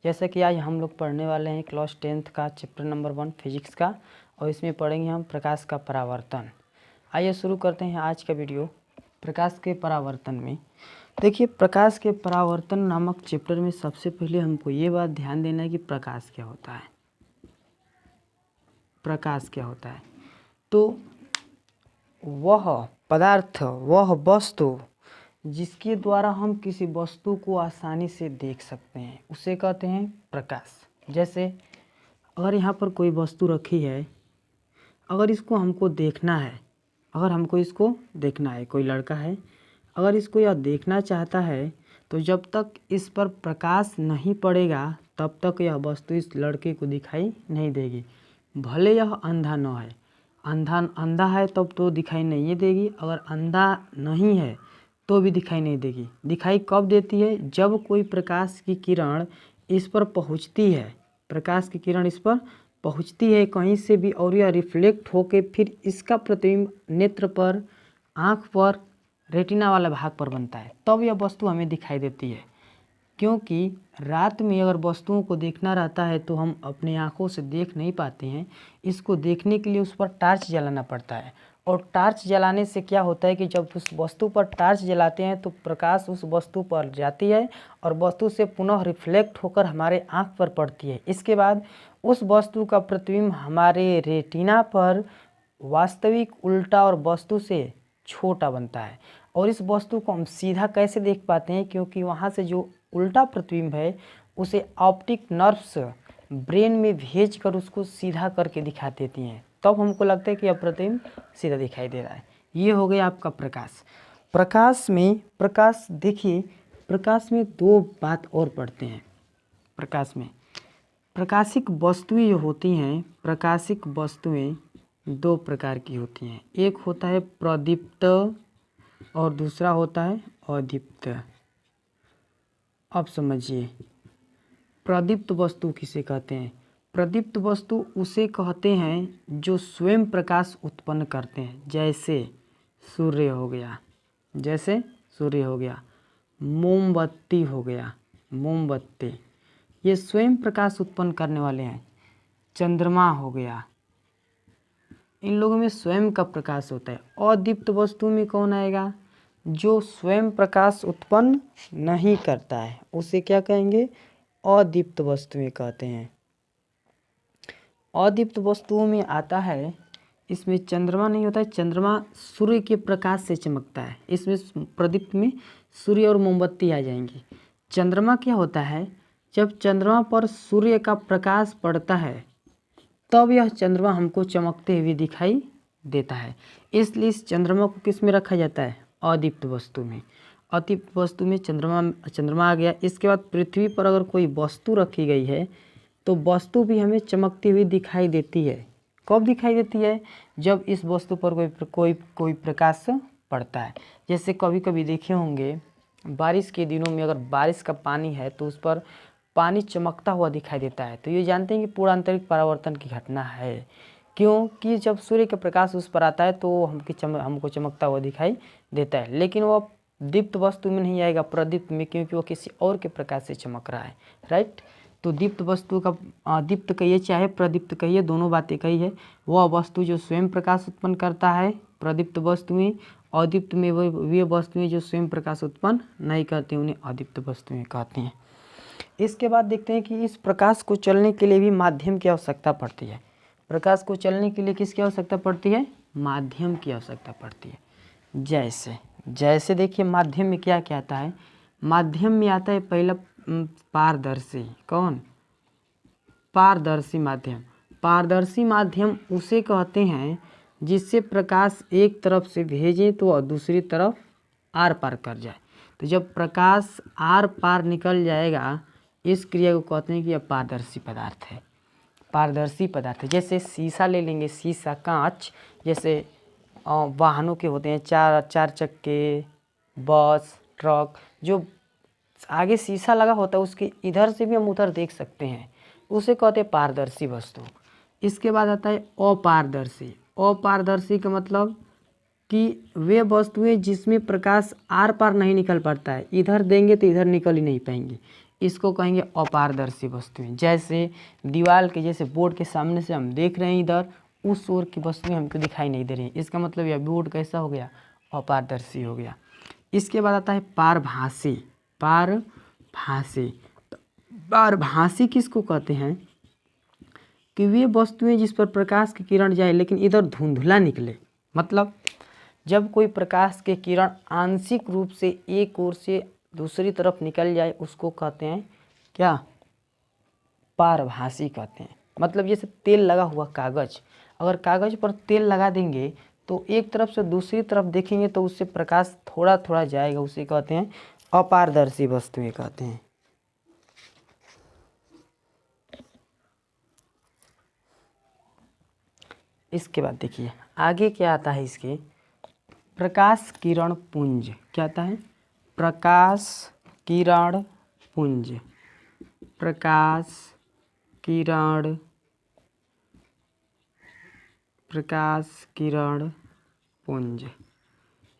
जैसा कि आज हम लोग पढ़ने वाले हैं क्लास 10th का चैप्टर नंबर 1 फिजिक्स का, और इसमें पढ़ेंगे हम प्रकाश का परावर्तन। आइए शुरू करते हैं आज का वीडियो। प्रकाश के परावर्तन में देखिए, प्रकाश के परावर्तन नामक चैप्टर में सबसे पहले हमको ये बात ध्यान देना है कि प्रकाश क्या होता है। प्रकाश क्या होता है? तो वह पदार्थ, वह वस्तु जिसके द्वारा हम किसी वस्तु को आसानी से देख सकते हैं उसे कहते हैं प्रकाश। जैसे अगर यहाँ पर कोई वस्तु रखी है, अगर इसको हमको देखना है, कोई लड़का है, अगर इसको यह देखना चाहता है तो जब तक इस पर प्रकाश नहीं पड़ेगा तब तक यह वस्तु इस लड़के को दिखाई नहीं देगी। भले यह अंधा न है, अंधा है तब तो दिखाई नहीं देगी, अगर अंधा नहीं है तो भी दिखाई नहीं देगी। दिखाई कब देती है? जब कोई प्रकाश की किरण इस पर पहुंचती है, कहीं से भी, और यह रिफ्लेक्ट होके फिर इसका प्रतिबिंब नेत्र पर, आँख पर, रेटिना वाला भाग पर बनता है, तब यह वस्तु हमें दिखाई देती है। क्योंकि रात में अगर वस्तुओं को देखना रहता है तो हम अपने आँखों से देख नहीं पाते हैं। इसको देखने के लिए उस पर टार्च जलाना पड़ता है, और टार्च जलाने से क्या होता है कि जब उस वस्तु पर टार्च जलाते हैं तो प्रकाश उस वस्तु पर जाती है और वस्तु से पुनः रिफ्लेक्ट होकर हमारे आँख पर पड़ती है। इसके बाद उस वस्तु का प्रतिबिंब हमारे रेटिना पर वास्तविक उल्टा और वस्तु से छोटा बनता है, और इस वस्तु को हम सीधा कैसे देख पाते हैं? क्योंकि वहाँ से जो उल्टा प्रतिबिंब है उसे ऑप्टिक नर्व्स ब्रेन में भेजकर उसको सीधा करके दिखा देती हैं, तब हमको लगता है कि यह प्रतिबिंब सीधा दिखाई दे रहा है। ये हो गया आपका प्रकाश। देखिए, प्रकाश में दो बात और पढ़ते हैं। प्रकाशिक वस्तुएं जो होती हैं, प्रकाशिक वस्तुएं दो प्रकार की होती हैं। एक होता है प्रदीप्त और दूसरा होता है अदीप्त। अब समझिए, प्रदीप्त वस्तु किसे कहते हैं? प्रदीप्त वस्तु उसे कहते हैं जो स्वयं प्रकाश उत्पन्न करते हैं, जैसे सूर्य हो गया, मोमबत्ती हो गया, ये स्वयं प्रकाश उत्पन्न करने वाले हैं। चंद्रमा हो गया, इन लोगों में स्वयं का प्रकाश होता है। अदीप्त वस्तु में कौन आएगा? जो स्वयं प्रकाश उत्पन्न नहीं करता है, उसे क्या कहेंगे? अदीप्त वस्तुएं कहते हैं। अदीप्त वस्तुओं में आता है, इसमें चंद्रमा नहीं होता है, चंद्रमा सूर्य के प्रकाश से चमकता है। इसमें प्रदीप्त में सूर्य और मोमबत्ती आ जाएंगी। चंद्रमा क्या होता है? जब चंद्रमा पर सूर्य का प्रकाश पड़ता है तब यह चंद्रमा हमको चमकते हुए दिखाई देता है। इसलिए इस चंद्रमा को किस में रखा जाता है? अदीप्त वस्तु में। अदीप्त वस्तु में चंद्रमा आ गया। इसके बाद पृथ्वी पर अगर कोई वस्तु रखी गई है तो वस्तु भी हमें चमकती हुई दिखाई देती है। कब दिखाई देती है? जब इस वस्तु पर कोई प्रकाश पड़ता है। जैसे कभी कभी देखे होंगे, बारिश के दिनों में अगर बारिश का पानी है तो उस पर पानी चमकता हुआ दिखाई देता है, तो ये जानते हैं कि पूरा आंतरिक परावर्तन की घटना है। क्योंकि जब सूर्य का प्रकाश उस पर आता है तो हमको चमकता हुआ दिखाई देता है, लेकिन वह दीप्त वस्तु में नहीं आएगा, प्रदीप्त में, क्योंकि वो किसी और के प्रकाश से चमक रहा है। राइट? तो दीप्त वस्तु का दीप्त कहिए चाहे प्रदीप्त कहिए, दोनों बातें कही है। वह वस्तु जो स्वयं प्रकाश उत्पन्न करता है प्रदीप्त वस्तुएं, अदीप्त में वे वस्तुएं जो स्वयं प्रकाश उत्पन्न नहीं करती, उन्हें अदीप्त वस्तुएं कहते हैं। इसके बाद देखते हैं कि इस प्रकाश को चलने के लिए भी माध्यम की आवश्यकता पड़ती है। प्रकाश को चलने के लिए किसकी आवश्यकता पड़ती है? माध्यम की आवश्यकता पड़ती है। जैसे देखिए, माध्यम में क्या क्या आता है? माध्यम में आता है पहला पारदर्शी। कौन? पारदर्शी माध्यम। पारदर्शी माध्यम उसे कहते हैं जिससे प्रकाश एक तरफ से भेजें तो और दूसरी तरफ आर पार कर जाए। तो जब प्रकाश आर पार निकल जाएगा, इस क्रिया को कहते हैं कि यह पारदर्शी पदार्थ है। जैसे शीशा ले लेंगे, शीशा, कांच, जैसे वाहनों के होते हैं, चार चक्के, बस, ट्रक, जो आगे शीशा लगा होता है उसके इधर से भी हम उधर देख सकते हैं, उसे कहते हैं पारदर्शी वस्तु। इसके बाद आता है अपारदर्शी का मतलब कि वे वस्तुएं जिसमें प्रकाश आर पार नहीं निकल पाता है, इधर देंगे तो इधर निकल ही नहीं पाएंगी, इसको कहेंगे अपारदर्शी वस्तुएं। जैसे दीवार के जैसे बोर्ड के सामने से हम देख रहे हैं इधर, उस ओर की वस्तुएं हमको दिखाई नहीं दे रही, इसका मतलब यह बोर्ड कैसा हो गया, अपारदर्शी हो गया। इसके बाद आता है पारभासी। पारभासी, पारभासी किसको कहते हैं कि वे वस्तुएं जिस पर प्रकाश की किरण जाए लेकिन इधर धुंधला निकले। मतलब जब कोई प्रकाश के किरण आंशिक रूप से एक ओर से दूसरी तरफ निकल जाए उसको कहते हैं क्या, पारभासी कहते हैं। मतलब जैसे तेल लगा हुआ कागज, अगर कागज पर तेल लगा देंगे तो एक तरफ से दूसरी तरफ देखेंगे तो उससे प्रकाश थोड़ा थोड़ा जाएगा, उसे कहते हैं अपारदर्शी वस्तुएं कहते हैं। इसके बाद देखिए आगे क्या आता है, इसके प्रकाश किरण पुंज। क्या आता है, प्रकाश किरण पुंज। प्रकाश किरण पुंज,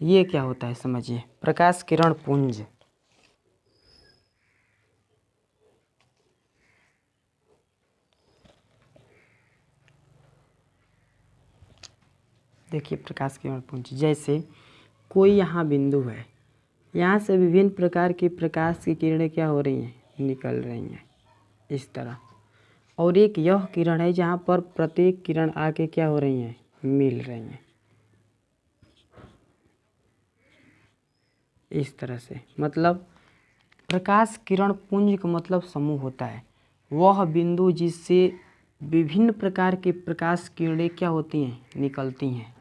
ये क्या होता है समझिए, प्रकाश किरण पुंज। देखिए प्रकाश किरण पुंज, जैसे कोई यहाँ बिंदु है, यहाँ से विभिन्न प्रकार की प्रकाश की किरणें क्या हो रही हैं, निकल रही हैं इस तरह। और एक यह किरण है जहाँ पर प्रत्येक किरण आके क्या हो रही हैं, मिल रही हैं इस तरह से। मतलब प्रकाश किरण पुंज का मतलब समूह होता है वह बिंदु जिससे विभिन्न प्रकार के प्रकाश किरणें क्या होती हैं, निकलती हैं,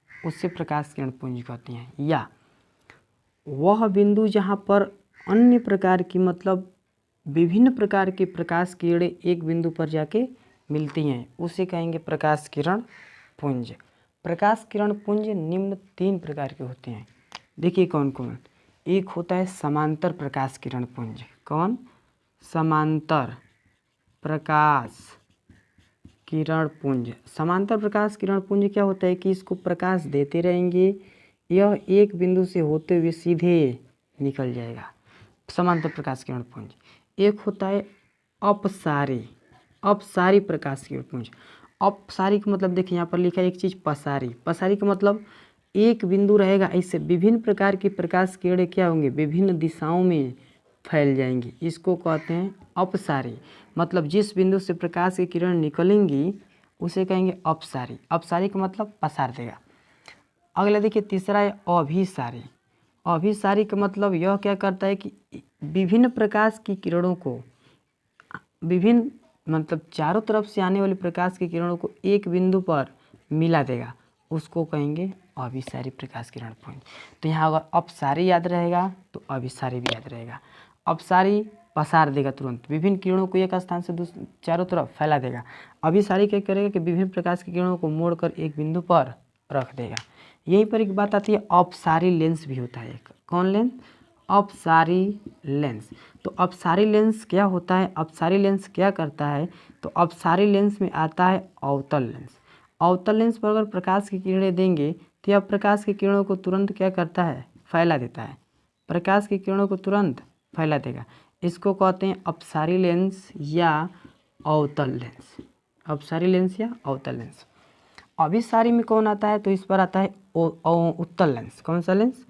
उससे प्रकाश किरण पुंज कहती हैं। या वह बिंदु जहाँ पर अन्य प्रकार की, मतलब विभिन्न प्रकार के प्रकाश किरणें एक बिंदु पर जाके मिलती हैं, उसे कहेंगे प्रकाश किरण पुंज। प्रकाश किरण पुंज निम्न 3 प्रकार के होते हैं। देखिए कौन कौन। एक होता है समांतर प्रकाश किरण पुंज। कौन, समांतर प्रकाश किरण पुंज। समांतर प्रकाश किरण पुंज क्या होता है कि इसको प्रकाश देते रहेंगे, यह एक बिंदु से होते हुए सीधे निकल जाएगा, समांतर प्रकाश किरण पुंज। एक होता है अपसारी प्रकाश किरण पुंज। अपसारी का मतलब देखिए यहाँ पर लिखा है एक चीज़ पसारी। पसारी का मतलब एक बिंदु रहेगा, ऐसे विभिन्न प्रकार की प्रकाश किरणें क्या होंगे, विभिन्न दिशाओं में फैल जाएंगी, इसको कहते हैं अपसारी। मतलब जिस बिंदु से प्रकाश की किरण निकलेंगी उसे कहेंगे अपसारी। अपसारी का मतलब पसार देगा। अगला देखिए तीसरा है अभिसारी। अभिसारी का मतलब यह क्या करता है कि विभिन्न प्रकाश की किरणों को, विभिन्न मतलब चारों तरफ से आने वाली प्रकाश की किरणों को एक बिंदु पर मिला देगा, उसको कहेंगे अभिसारी प्रकाश किरण पुंज। तो यहाँ अगर अपसारी याद रहेगा तो अभिसारी भी याद रहेगा। अपसारी पसार देगा, तुरंत विभिन्न किरणों को एक स्थान से चारों तरफ फैला देगा। अभिसारी क्या करेगा कि विभिन्न प्रकाश की किरणों को मोड़कर एक बिंदु पर रख देगा। यहीं पर एक बात आती है, अपसारी लेंस भी होता है एक। कौन लेंस, अपसारी लेंस। तो अपसारी लेंस क्या होता है, अपसारी लेंस क्या करता है, तो अपसारी लेंस में आता है अवतल लेंस। अवतल लेंस पर अगर प्रकाश की किरणें देंगे तो यह प्रकाश की किरणों को तुरंत क्या करता है, फैला देता है, प्रकाश की किरणों को तुरंत फैला देगा। इसको कहते हैं अपसारी लेंस या अवतल लेंस। अपसारी लेंस या अवतल लेंस। अभिसारी में कौन आता है, तो इस पर आता है उत्तल लेंस। कौन सा लेंस,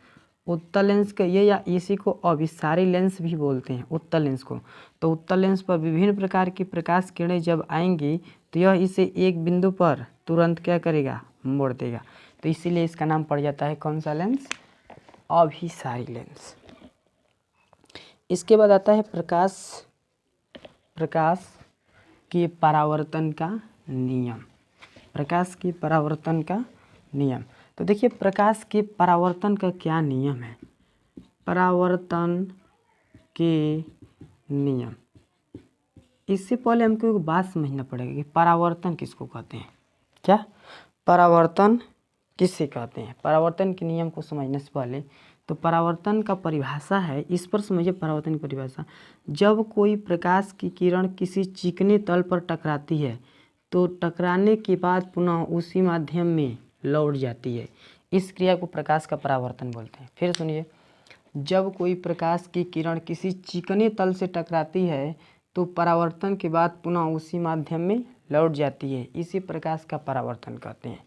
उत्तल लेंस के ये, या इसी को अभिसारी लेंस भी बोलते हैं, उत्तल लेंस को। तो उत्तल लेंस पर विभिन्न प्रकार की प्रकाश किरणें जब आएंगी तो यह इसे एक बिंदु पर तुरंत क्या करेगा, मोड़ देगा। तो इसीलिए इसका नाम पड़ जाता है कौन सा लेंस, अभिसारी लेंस। इसके बाद आता है प्रकाश के परावर्तन का नियम। प्रकाश के परावर्तन का नियम। तो देखिए प्रकाश के परावर्तन का क्या नियम है, परावर्तन के नियम। इससे पहले हमको एक बात समझना पड़ेगा कि परावर्तन किसको कहते हैं। क्या, परावर्तन किसे कहते हैं। परावर्तन के नियम को समझने से पहले तो परावर्तन का परिभाषा है, इस पर समझिए परावर्तन की परिभाषा। जब कोई प्रकाश की किरण किसी चिकने तल पर टकराती है तो टकराने के बाद पुनः उसी माध्यम में लौट जाती है, इस क्रिया को प्रकाश का परावर्तन बोलते हैं। फिर सुनिए, जब कोई प्रकाश की किरण किसी चिकने तल से टकराती है तो परावर्तन के बाद पुनः उसी माध्यम में लौट जाती है, इसी प्रकाश का परावर्तन कहते हैं।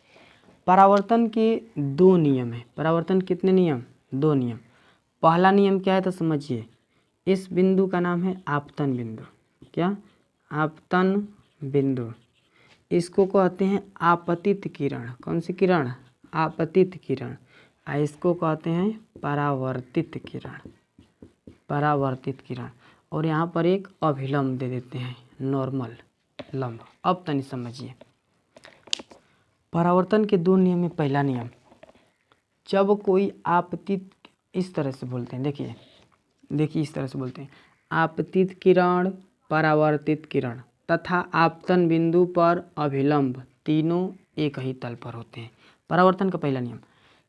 परावर्तन के 2 नियम हैं। परावर्तन कितने नियम? 2 नियम। पहला नियम क्या है तो समझिए, इस बिंदु का नाम है आपतन बिंदु। क्या? आपतन बिंदु। इसको कहते हैं आपतित किरण। कौन सी किरण? आपतित किरण। इसको कहते हैं परावर्तित किरण। परावर्तित किरण। और यहाँ पर एक अभिलंब दे देते हैं, नॉर्मल लंब। अब तनी समझिए, परावर्तन के 2 नियम में पहला नियम, जब कोई आपतित, इस तरह से बोलते हैं, देखिए इस तरह से बोलते हैं, आपतित किरण, परावर्तित किरण तथा आपतन बिंदु पर अभिलंब तीनों एक ही तल पर होते हैं। परावर्तन का पहला नियम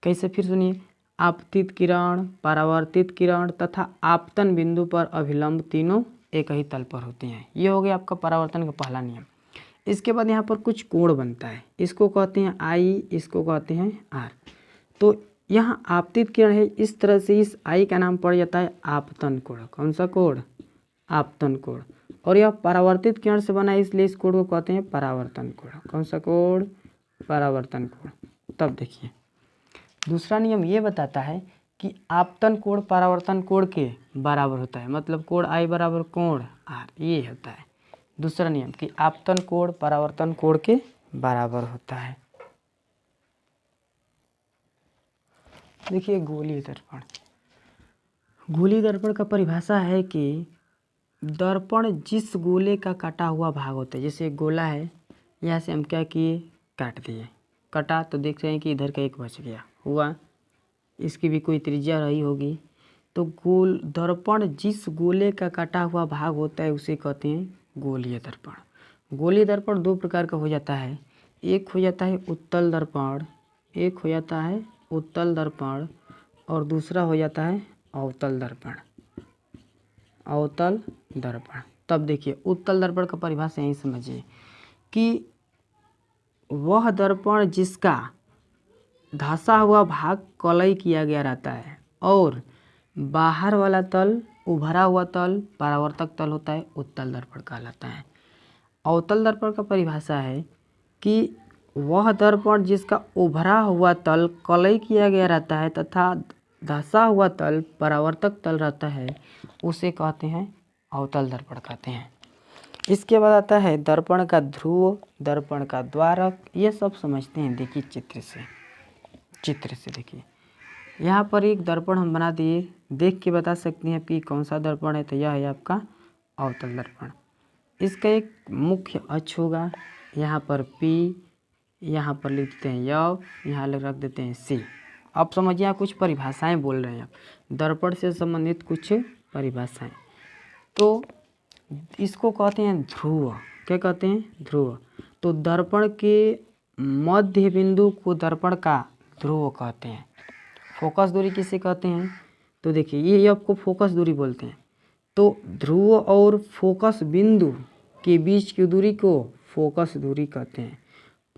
कैसे? फिर सुनिए, आपतित किरण, परावर्तित किरण तथा आपतन बिंदु पर अभिलंब तीनों एक ही तल पर होते हैं। ये हो गया आपका परावर्तन का पहला नियम। इसके बाद यहाँ पर कुछ कोण बनता है, इसको कहते हैं आई, इसको कहते हैं आर। तो यहाँ आपतित किरण है, इस तरह से इस आई का नाम पड़ जाता है आपतन कोण। कौन सा कोण? आपतन कोण। और यह परावर्तित किरण से बना है, इसलिए इस कोण को कहते हैं परावर्तन कोण। कौन सा कोण? परावर्तन कोण। तब देखिए, दूसरा नियम ये बताता है कि आपतन कोण परावर्तन कोण के बराबर होता है, मतलब कोण आई बराबर कोण आर, ये होता है दूसरा नियम, कि आपतन कोण परावर्तन कोण के बराबर होता है। देखिए गोलीय दर्पण। गोलीय दर्पण का परिभाषा है कि दर्पण जिस गोले का कटा हुआ भाग होता है, जैसे एक गोला है, यहाँ से हम क्या किए? काट दिए। कटा तो देख रहे हैं कि इधर का एक बच गया, हुआ, इसकी भी कोई त्रिज्या रही होगी। तो दर्पण जिस गोले का कटा हुआ भाग होता है उसे कहते हैं गोलीय दर्पण। गोलीय दर्पण 2 प्रकार का हो जाता है, एक हो जाता है उत्तल दर्पण, एक हो जाता है उत्तल दर्पण, और दूसरा हो जाता है अवतल दर्पण। अवतल दर्पण। तब देखिए, उत्तल दर्पण का परिभाषा यही समझिए कि वह दर्पण जिसका धंसा हुआ भाग कलई किया गया रहता है और बाहर वाला तल, उभरा हुआ तल परावर्तक तल होता है, उत्तल दर्पण कहलाता है। अवतल दर्पण का परिभाषा है कि वह दर्पण जिसका उभरा हुआ तल कलई किया गया रहता है तथा धंसा हुआ तल परावर्तक तल रहता है, उसे कहते हैं अवतल दर्पण कहते हैं। इसके बाद आता है दर्पण का ध्रुव, दर्पण का द्वारक, ये सब समझते हैं। देखिए चित्र से देखिए, यहाँ पर एक दर्पण हम बना दिए, देख के बता सकते हैं कि कौन सा दर्पण है, तो यह है आपका अवतल दर्पण। इसका एक मुख्य अक्ष होगा, यहाँ पर P, यहाँ पर लिख देते हैं यव, यहाँ रख देते हैं C। अब समझिए, यहाँ कुछ परिभाषाएं बोल रहे हैं आप, दर्पण से संबंधित कुछ परिभाषाएं। तो इसको कहते हैं ध्रुव। क्या कहते हैं? ध्रुव। तो दर्पण के मध्य बिंदु को दर्पण का ध्रुव कहते हैं। फोकस दूरी किसे कहते हैं? तो देखिए, ये आपको फोकस दूरी बोलते हैं। तो ध्रुव और फोकस बिंदु के बीच की दूरी को फोकस दूरी कहते हैं।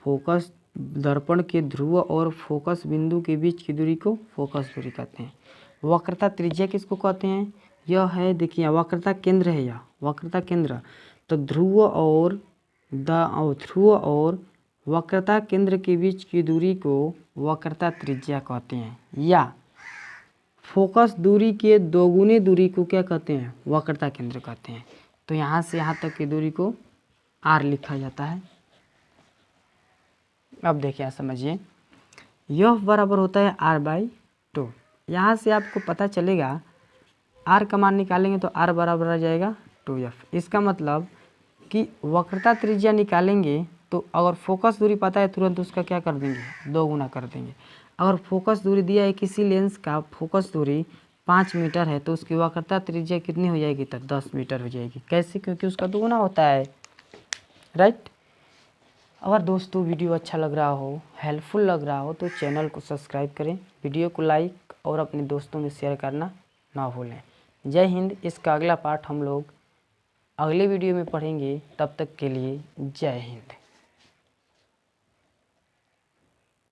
फोकस, दर्पण के ध्रुव और फोकस बिंदु के बीच की दूरी को फोकस दूरी कहते हैं। वक्रता त्रिज्या किसको कहते हैं? यह है, देखिए वक्रता केंद्र है, यह वक्रता केंद्र। तो ध्रुव और वक्रता केंद्र के बीच की दूरी को वक्रता त्रिज्या कहते हैं, या फोकस दूरी के दोगुनी दूरी को क्या कहते हैं? वक्रता केंद्र कहते हैं। तो यहाँ से यहाँ तक की दूरी को r लिखा जाता है। अब देखिए, समझिए, यह बराबर होता है r/2। यहाँ से आपको पता चलेगा, r का मान निकालेंगे तो r बराबर आ जाएगा 2f। इसका मतलब कि वक्रता त्रिज्या निकालेंगे तो अगर फोकस दूरी पता है तुरंत उसका क्या कर देंगे? 2 गुना कर देंगे। अगर फोकस दूरी दिया है किसी लेंस का, फोकस दूरी 5 मीटर है, तो उसकी वक्रता त्रिज्या कितनी हो जाएगी? तब 10 मीटर हो जाएगी। कैसे? क्योंकि उसका 2 गुना होता है, राइट। अगर दोस्तों वीडियो अच्छा लग रहा हो, हेल्पफुल लग रहा हो, तो चैनल को सब्सक्राइब करें, वीडियो को लाइक और अपने दोस्तों में शेयर करना ना भूलें। जय हिंद। इसका अगला पार्ट हम लोग अगले वीडियो में पढ़ेंगे। तब तक के लिए जय हिंद।